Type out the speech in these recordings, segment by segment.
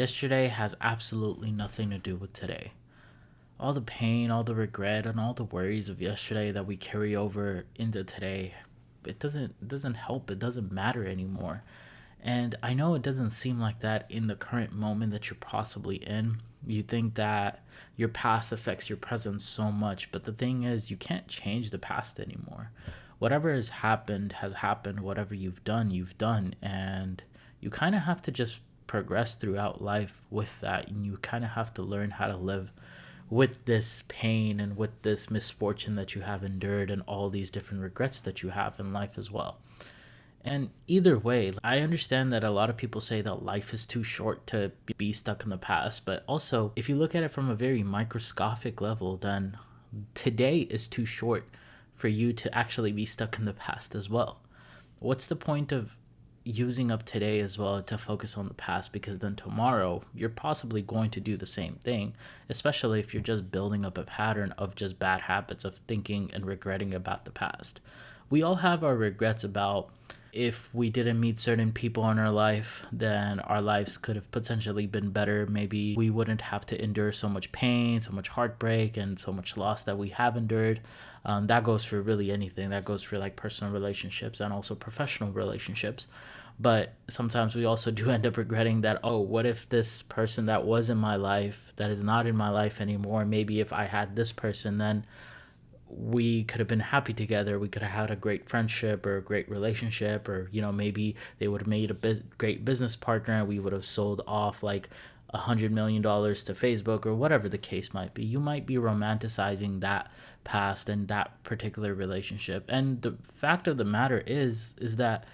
Yesterday has absolutely nothing to do with today. All the pain, all the regret, and all the worries of yesterday that we carry over into today, it doesn't help. It doesn't matter anymore. And I know it doesn't seem like that in the current moment that you're possibly in. You think that your past affects your present so much, but the thing is, you can't change the past anymore. Whatever has happened. Whatever you've done. And you kind of have to just progress throughout life with that. And you kind of have to learn how to live with this pain and with this misfortune that you have endured and all these different regrets that you have in life as well. And either way, I understand that a lot of people say that life is too short to be stuck in the past, but also, if you look at it from a very microscopic level, then today is too short for you to actually be stuck in the past as well. What's the point of using up today as well to focus on the past? Because then tomorrow you're possibly going to do the same thing, especially if you're just building up a pattern of just bad habits of thinking and regretting about the past. We all have our regrets about if we didn't meet certain people in our life, then our lives could have potentially been better. Maybe we wouldn't have to endure so much pain, so much heartbreak, and so much loss that we have endured. That goes for really anything. That goes for like personal relationships and also professional relationships. But sometimes we also do end up regretting that, oh, what if this person that was in my life, that is not in my life anymore, maybe if I had this person, then we could have been happy together. We could have had a great friendship or a great relationship, or maybe they would have made a great business partner, and we would have sold off like $100 million to Facebook or whatever the case might be. You might be romanticizing that past and that particular relationship, and the fact of the matter is that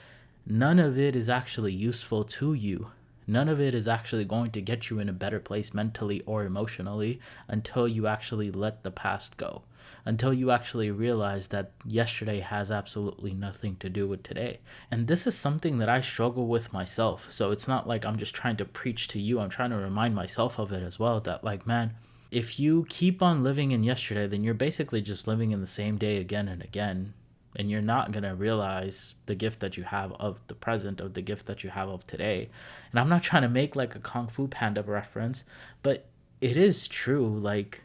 none of it is actually useful to you. None of it is actually going to get you in a better place mentally or emotionally until you actually let the past go. Until you actually realize that yesterday has absolutely nothing to do with today. And this is something that I struggle with myself. So it's not like I'm just trying to preach to you. I'm trying to remind myself of it as well, that like, man, if you keep on living in yesterday, then you're basically just living in the same day again and again, and you're not going to realize the gift that you have of the present, of the gift that you have of today. And I'm not trying to make like a Kung Fu Panda reference, but it is true. Like,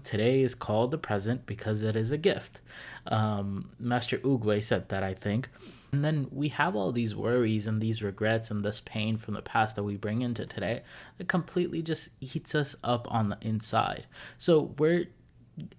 today is called the present because it is a gift. Master Oogway said that, I think. And then we have all these worries and these regrets and this pain from the past that we bring into today that completely just eats us up on the inside. So we're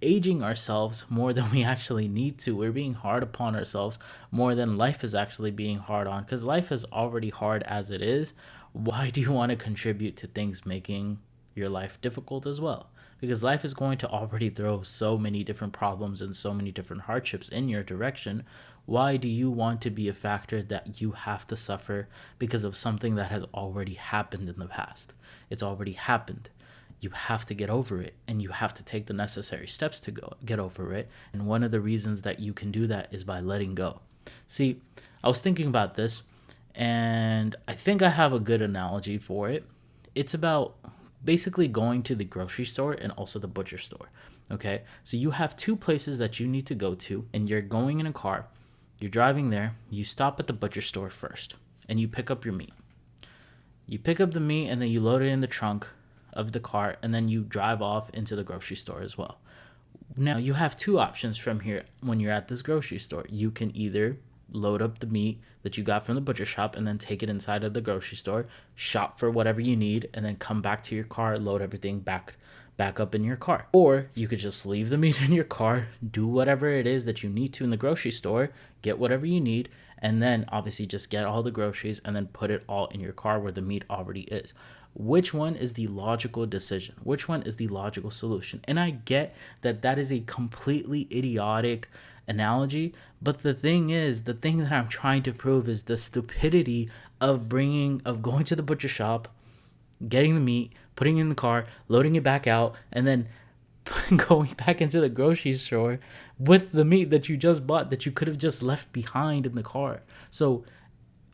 aging ourselves more than we actually need to. We're being hard upon ourselves more than life is actually being hard on, because life is already hard as it is. Why do you want to contribute to things making your life difficult as well? Because life is going to already throw so many different problems and so many different hardships in your direction. Why do you want to be a factor that you have to suffer because of something that has already happened in the past? It's already happened. You have to get over it, and you have to take the necessary steps to go get over it. And one of the reasons that you can do that is by letting go. See, I was thinking about this, and I think I have a good analogy for it. It's about basically going to the grocery store and also the butcher store. Okay, so you have two places that you need to go to, and you're going in a car. You're driving there. You stop at the butcher store first, and you pick up your meat. You pick up the meat, and then you load it in the trunk of the car, and then you drive off into the grocery store as well. Now you have two options from here. When you're at this grocery store, you can either load up the meat that you got from the butcher shop and then take it inside of the grocery store, shop for whatever you need, and then come back to your car, load everything back up in your car. Or you could just leave the meat in your car, do whatever it is that you need to in the grocery store, get whatever you need, and then obviously just get all the groceries and then put it all in your car where the meat already is. Which one is the logical decision? Which one is the logical solution? And I get that that is a completely idiotic analogy, but the thing that I'm trying to prove is the stupidity of going to the butcher shop, getting the meat, putting it in the car, loading it back out, and then going back into the grocery store with the meat that you just bought that you could have just left behind in the car. So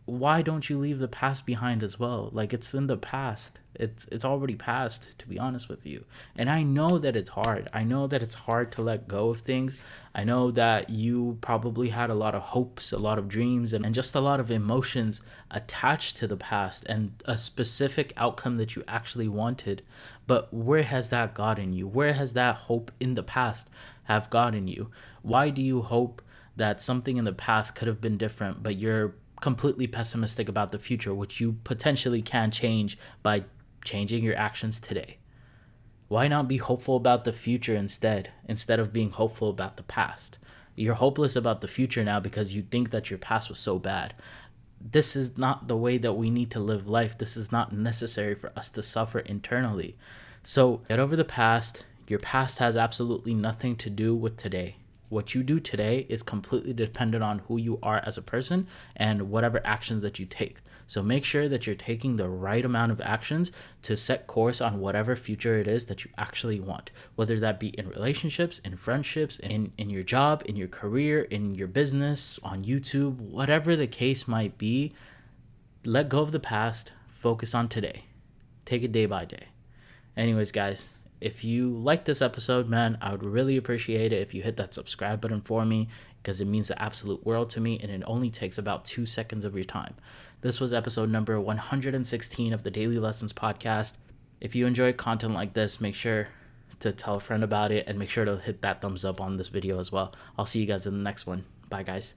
why don't you leave the past behind as well? Like, it's in the past. It's already past, to be honest with you. And I know that it's hard. I know that it's hard to let go of things. I know that you probably had a lot of hopes, a lot of dreams, and just a lot of emotions attached to the past and a specific outcome that you actually wanted. But where has that gotten you? Where has that hope in the past have gotten you? Why do you hope that something in the past could have been different, but you're completely pessimistic about the future, which you potentially can change by changing your actions today? Why not be hopeful about the future instead of being hopeful about the past? You're hopeless about the future now because you think that your past was so bad. This is not the way that we need to live life. This is not necessary for us to suffer internally. So get over the past. Your past has absolutely nothing to do with today. What you do today is completely dependent on who you are as a person and whatever actions that you take. So make sure that you're taking the right amount of actions to set course on whatever future it is that you actually want, whether that be in relationships, in friendships, in your job, in your career, in your business, on YouTube, whatever the case might be. Let go of the past, focus on today. Take it day by day. Anyways, guys, if you like this episode, man, I would really appreciate it if you hit that subscribe button for me, because it means the absolute world to me, and it only takes about 2 seconds of your time. This was episode number 116 of the Daily Lessons podcast. If you enjoy content like this, make sure to tell a friend about it and make sure to hit that thumbs up on this video as well. I'll see you guys in the next one. Bye, guys.